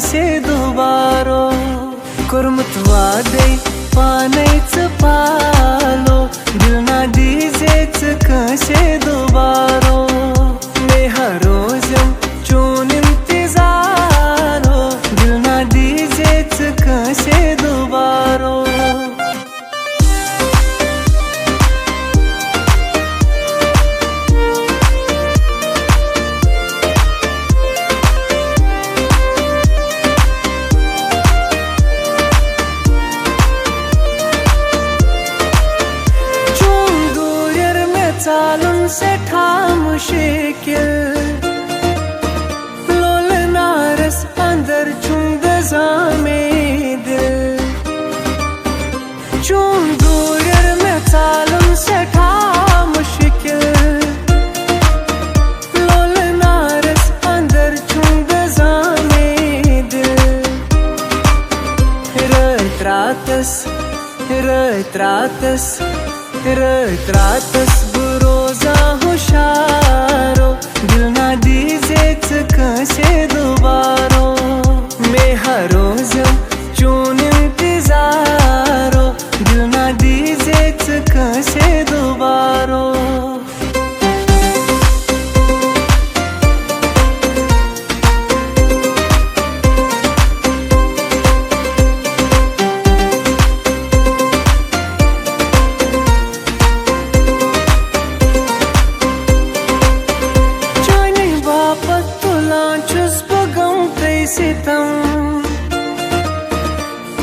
कसे दुबारो कोरमुत वादे पानैच पालो दिल ना दीजेच कसे दुबारो मैं हर रोजम चून इंतजारो दिल ना दीजेच कसे दुबारो चालून से मुश्किल लोलनारस अंदर चुंद जामे दिल चूम दूर में चालून से मुश्किल लोलनारस अंदर चुंद जामे दिल रातस बुरोजा हुशारो दिल ना दीजेच कसे दुबारो मैं हर रोजम चून इंतजारो दिल ना दीजेच कसे दुबारो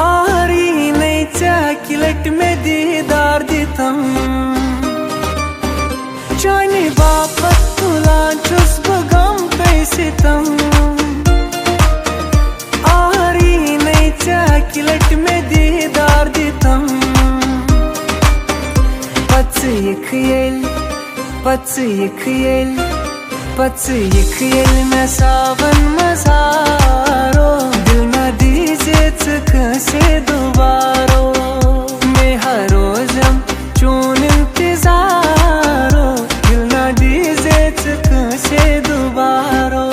आरी नैच्या किलट में दीदार दितम चानी बापत तुला चुस बगम पैसितम आरी नैच्या किलट में दीदार दितम पच यखयल में सावन मजारो दिल ना दीजेच कसे दुबारो मैं हर रोजम चून इंतजारो दिल ना दीजेच कसे दुबारो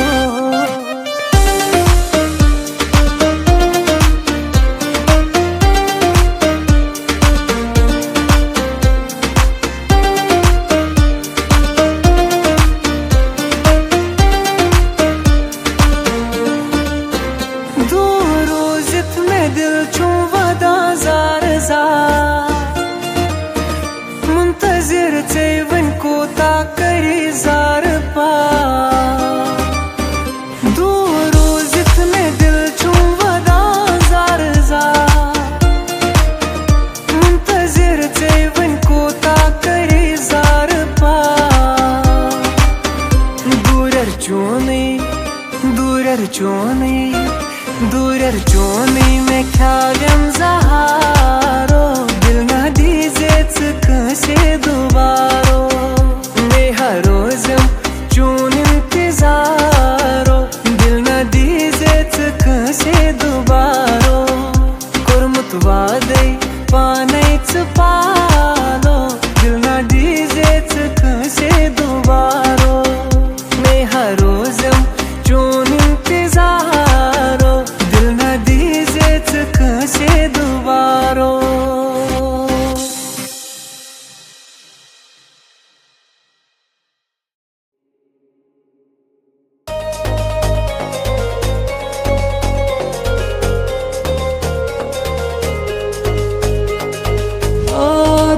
दिल चूं वदा जार मुंतजिर चेवन कोता करी जार पा दूर रोजित में दिल चूं वदा जार मुंतजिर चेवन कोता करी जार पा दूरर चोनी में ख्यालम ज़हारो दिल ना दीजेच कसे दुबारो मैं हर रोजम चून इंतजारो दिल ना दीजेच कसे दुबारो कोरमुत वादे पानैच पालो दिल ना दीजेच कसे दुबारो मैं हर रोजम चून इंतजारो दिल ना दीजेच कसे दुबारो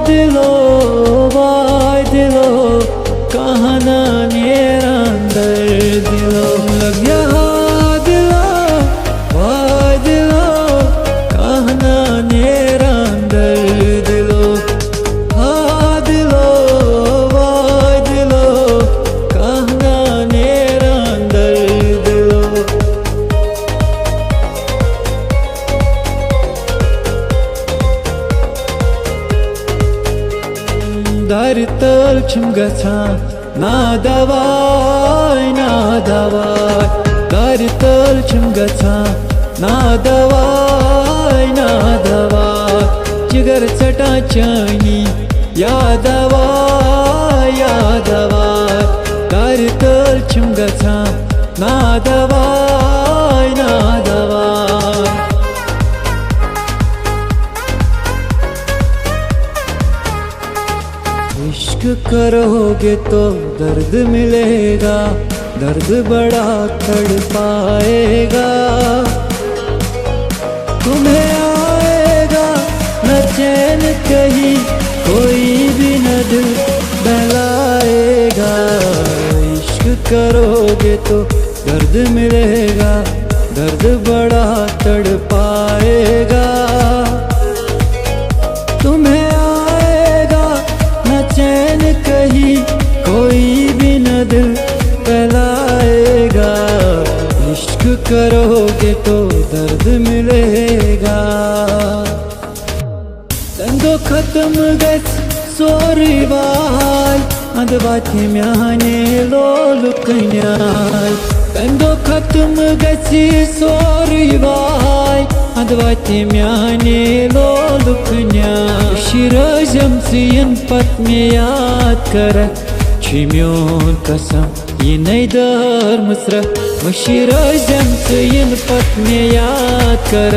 दिलो वाय दिलो कहाँ ना मेरा अंदर दिलो लग गया दिलो वाय दिलो कहाँ ना मेरा अंदर दिलो हाँ दिलो वाय दिलो कहाँ ना मेरा अंदर दिलो दर तल छम गछां ना दवाई दर तल छम गछां ना दवाई जिगर चटा चानी या दवाई दर तल छम गछां ना दवाई इश्क करोगे तो दर्द मिलेगा, दर्द बड़ा तड़पाएगा। तुम्हें आएगा न चैन कहीं, कोई भी न दिल बहलाएगा। इश्क करोगे तो दर्द मिलेगा, दर्द बड़ा तड़पाएगा। तुम्हें आएगा न चैन कहीं, कोई भी न दिल बहलाएगा। इश्क करोगे तो दर्द मिलेगा। तंदो खत्म गस सोरी वाल, अंधवाथे म्याने लोल कन्याल। तंदो खत्म गसी सोरी वाल, अंधवाथे म्याने लोल कन्याल। शिरोजम सियन पत में याद कर, छिम्योन कसम ये नैदर मुसरा। शिरोजम सियन पत में याद कर,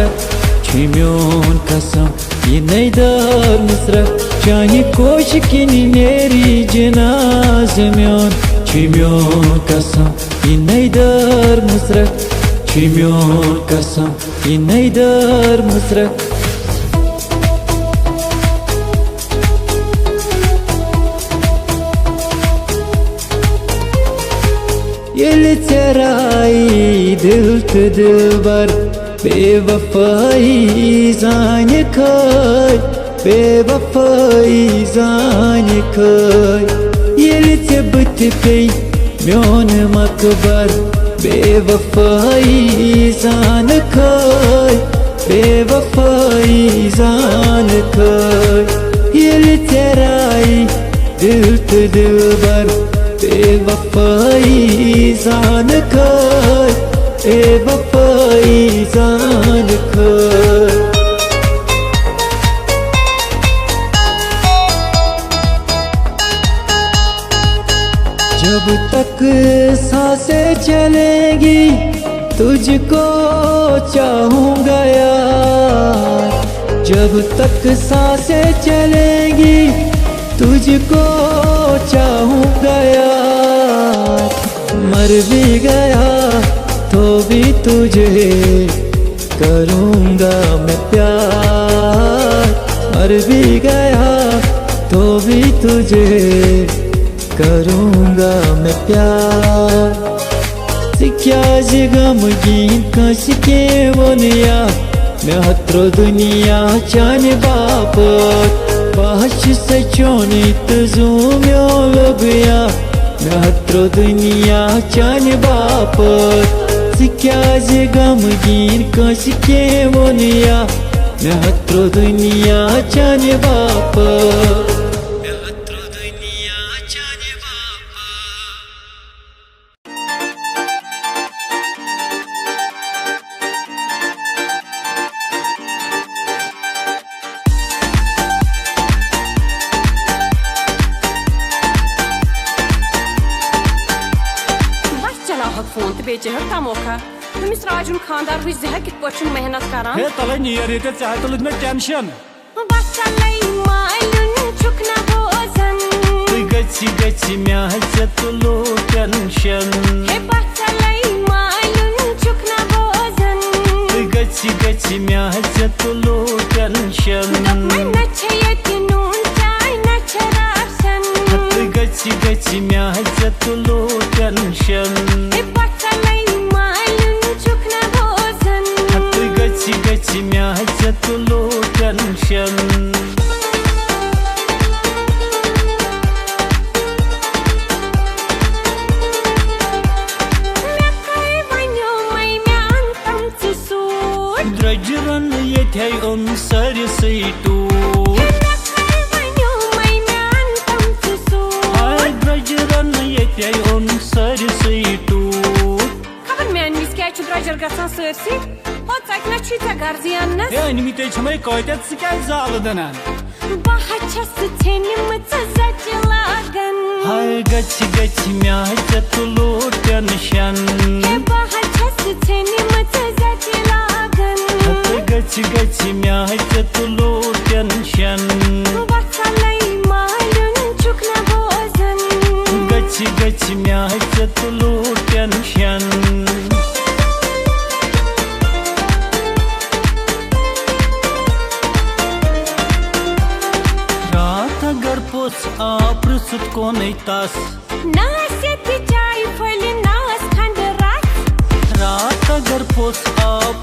छिम्योन कसम ये नैदर मुसरा। चाहे कोश किनी नेरी जनाज म्योन, छिम्योन कसम ये नैदर मुसरा। छिम्योन कसम ये नैदर मुसरा। ये चराई दिल ते दिलबर, बेवफाई जान खाय, बेवफाई जान खाय। ये चबत पे म्योन मकबर, बेवफाई जान खाय, बेवफाई जान खाय। ये चराई दिल ते दिलबर, बेवफाई जान खाय, बेवफाई जान खाय। जब तक सांसें चलेंगी तुझको चाहूँगा यार। जब तक सांसें चलेंगी तुझको चाहूँगा यार। मर भी गया तो भी तुझे करूँगा मैं प्यार। मर भी गया तो भी तुझे करूँगा मैं प्यार। क्या गमगीन कस के वनिया, मैं हत्रो दुनिया चाने बापत। बाश सचोनी तजूम्यो लबया, मैं हत्रो दुनिया चाने बापत। क्या गमगीन कस के वनिया, मैं हत्रो दुनिया चाने बापत। फोन तो बेचे तमोखा तुमिस राजुन खानदार हुई जहर कित पछुन मेहनत करान। हे तले नियर ये चाहे तो में टेंशन। बस चलै मायलुन छुकना बोझन, तु गछि म्याह से तुलो टेंशन। हे बस चलै मायलुन छुकना बोझन, तु गछि म्याह से तुलो टेंशन। मैं नछे यतिनून चाय नछे राशन, तु गछि म्याह से तुलो टेंशन। म्याह से तुलो टेंशन। द्रजरन ये थे उन सर से टूट। द्रजरन ये थे उन सर से टूट। खबर मैन मिस क्या द्रजर गसान सरसी ना छीता गर्जियान न। हे निमिते छमै कहत से क्या जाल दनान। बाहचस छेनिमच सच लागन। हाय गछि म्याह से तुलो टेंशन। हे बाहचस छेनिमच सच लागन। गछि म्याह से तुलो टेंशन। बसलै मायलुन छुकना पोस पृसुत कोन तास नास यति चाय फल नास खंड रात अगर पोस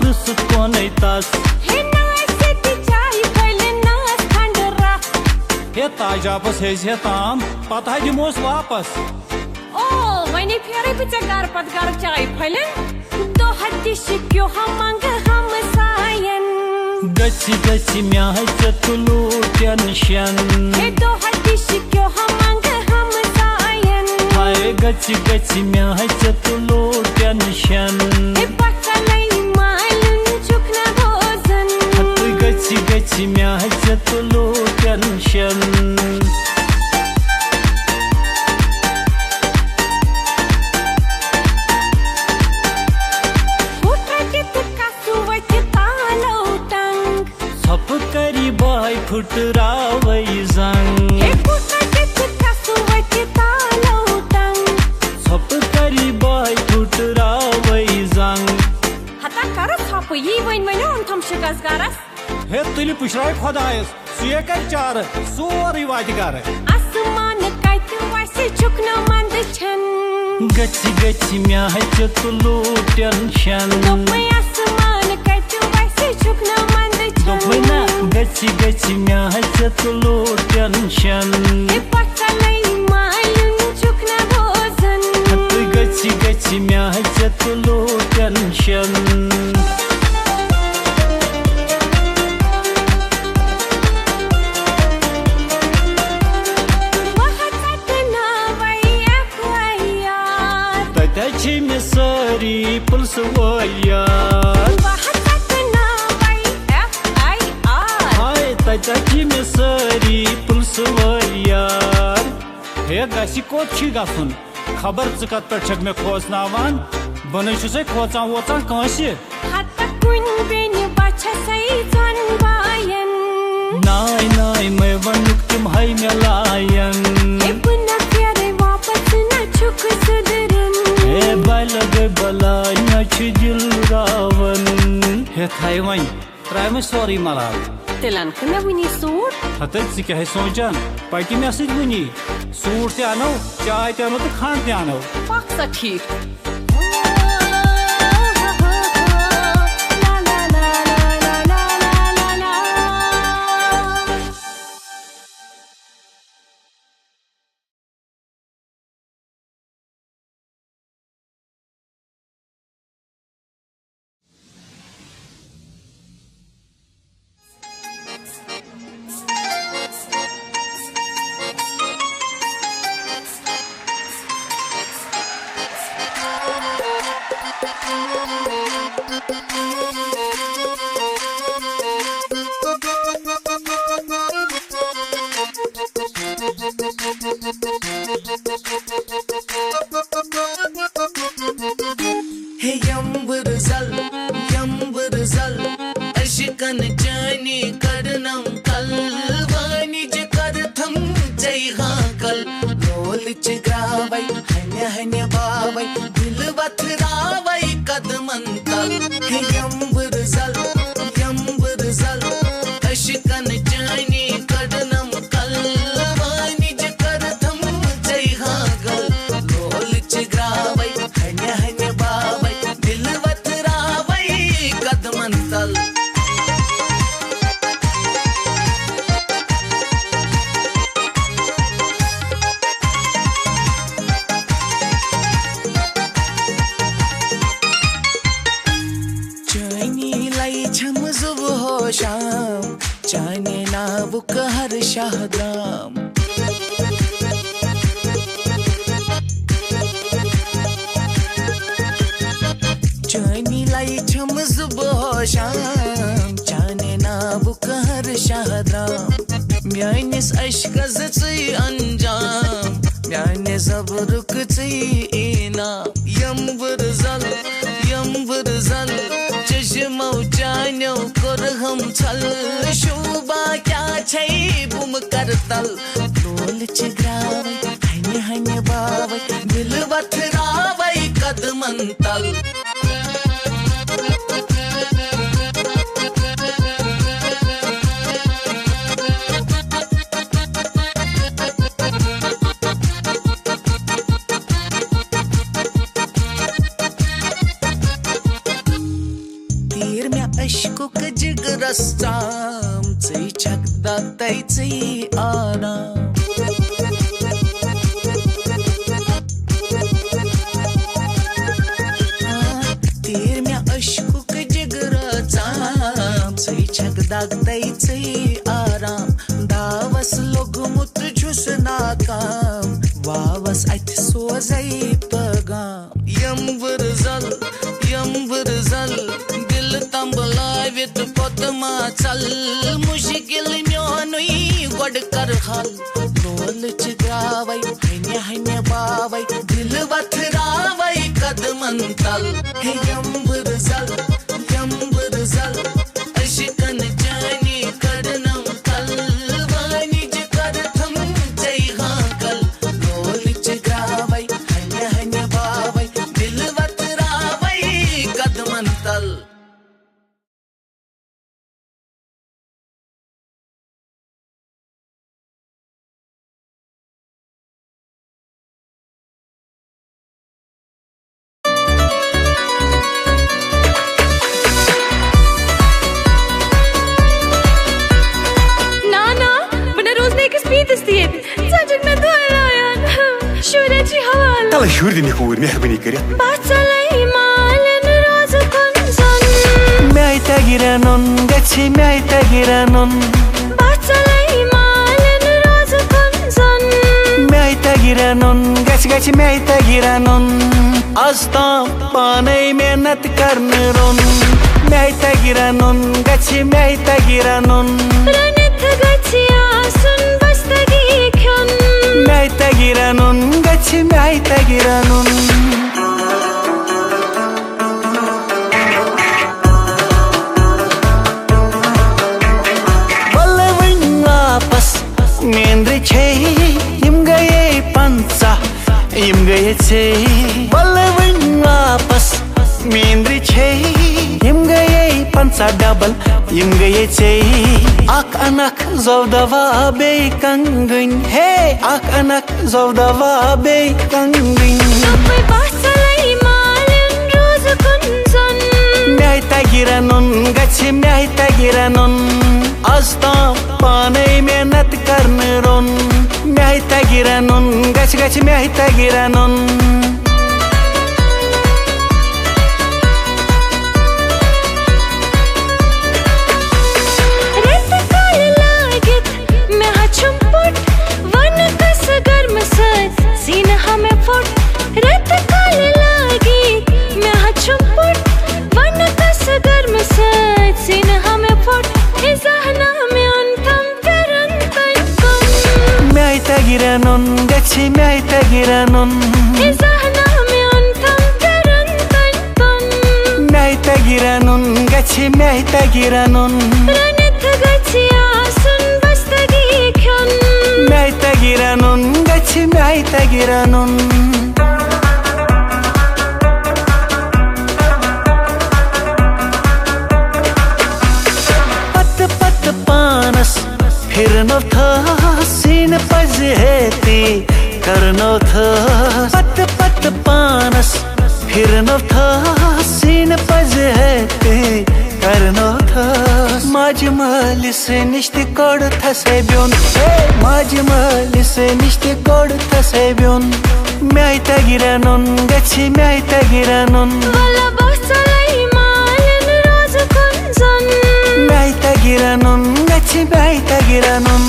पृसुत कोन तास हे नास यति चाय फल नास खंड हे ताजापस हे ताम पता दिमोस वापस ओ वने फेरे बच्चा घर पत घर चाय फलन दो हत्ती शिक्यो हमंग हम सायन गछि गछि म्याच तुलू टेंशन हे दो हत्ती शिक्यो हमंग हम सायन हाय गछि गछि म्याच तुलू टेंशन हे पकलै मालुन चुकना भोजन हत गछि गछि म्याच तुलू टेंशन फुटरावै जंग हे फुटत कसु वति तालो टंग छप करी बाय फुटरावै जंग हता कर छप यी वइन वइन अंतम शिकस गारस हे तुली पुशराय खुदायस सुये कर चार सोरी वाति कर आसमान कत वैसे चुकना मंद छन गछि गछि म्याच तुलू टेंशन दोपै आसमान कत वैसे चुकना मंद छन दोपै ना गछि गछि म्याच तुलू टेंशन हे पकलै मालुन चुकना भोजन हत गछि गछि म्याच तुलू टेंशन सारी पुलिस वालियार हाय तची में सारी पुलिस वालियार हे गसी कोत छी गसुन खबर कत पे छक में खोजनावान बने से खोचा वोचा कांसे हत कुन बेन बच्चा सही जन बायन नाय नाय मैं वनुक तुम है मिलायन हे पुना फेरे वापस न छुक सुदरन हे बलग बला न छ दिल रावन हे थाई वई ट्राई में सॉरी मलाल तिलन कना वनी सूट हतल से कहे सोचन पार्टी में असज वनी सूट ते आनो चाय ते आनो तो खान ते आनो पाक सा ठीक Hey yambırzal aşkın cani karnam kalvani je kartham jaiha kal lol chigravai hanya hanya bavai dil vathravai kadman tal hey yambırzal aşkın cani karnam kalvani je kartham jaiha kal lol chigravai hanya hanya bavai dil vathravai kadman tal शाम जाने ना book हर शाहदाम जानी लाई छम सुबह शाम जाने ना book हर शाहदाम म्यानिस अश्कज ची अंजाम म्याने सब रुक ची इना यम्बरजल चश्मौ जान्यौ कर हम छल शोभा क्या छै बुम करतल लोल चिग्रावै हन्य हन्य बावै दिल वथरावै कदमन तल चाम चै छकदा तै चै आराम तेर में अशकुक जिगरा चाम चै छकदा तै चै आराम दावस लोगमुत छुस नाकाम वावस अथ सोजै पैगाम यम वरजल दिल तंबलावित पतमा चल मुश्किल म्योनुई गोड कर हल लोल चिगावै हन्य बावै दिल वथरावै कदमन तल हे यम वरजल अशिकन जानी करनम तल वानी ज कर थम जय हाकल लोल चिगावै हन्य बावै दिल वथरावै कदमन तल Tala şur dini hur mehbani kare. Basalay malen roz kunzon. Meita giranon gachi meita giranon. Basalay malen roz kunzon. Meita giranon gachi meita giranon. Asta panay mehnat karne ron. Meita giranon gachi meita giranon. Ranit gachi asun bastagi kyon. Meita giranon gachi meita giranon. Ballavin वापस मेंद्र छे यम गए पंचा यम गए छे ballavin वापस मेंद्र छे यम गए पंचा डबल यम गए छे ak anak zovdava bey kangın hey ak anak zovdava bey kangın Napay basalay malen roz kunzon. meita giranon gachi meita giranon asta panay mehnat karne ron meita giranon gachi meita giranon सीना हमें foot रत काल लागी मैं हछुम put one कस गर्म सच सीना हमें foot हे जहना में अंतम करन तन meita giranon gachi meita giranon हे जहना में अंतम करन तन meita giranon gachi meita giranon Ranit गचिया सुन बस्तगी क्यों meita giranon gachi meita giranon pat panas फिरनो था सीन पजहेती करनो था पत पानस फिरनो था सीन पजहेती करनो था माजमल से निश्ति कोड था सेब्योन माजमल से निश्ति कोड था सेब्योन meita giranon gachi meita giranon वाला बसलay malen roz kunzon meita giranon gachi meita giranon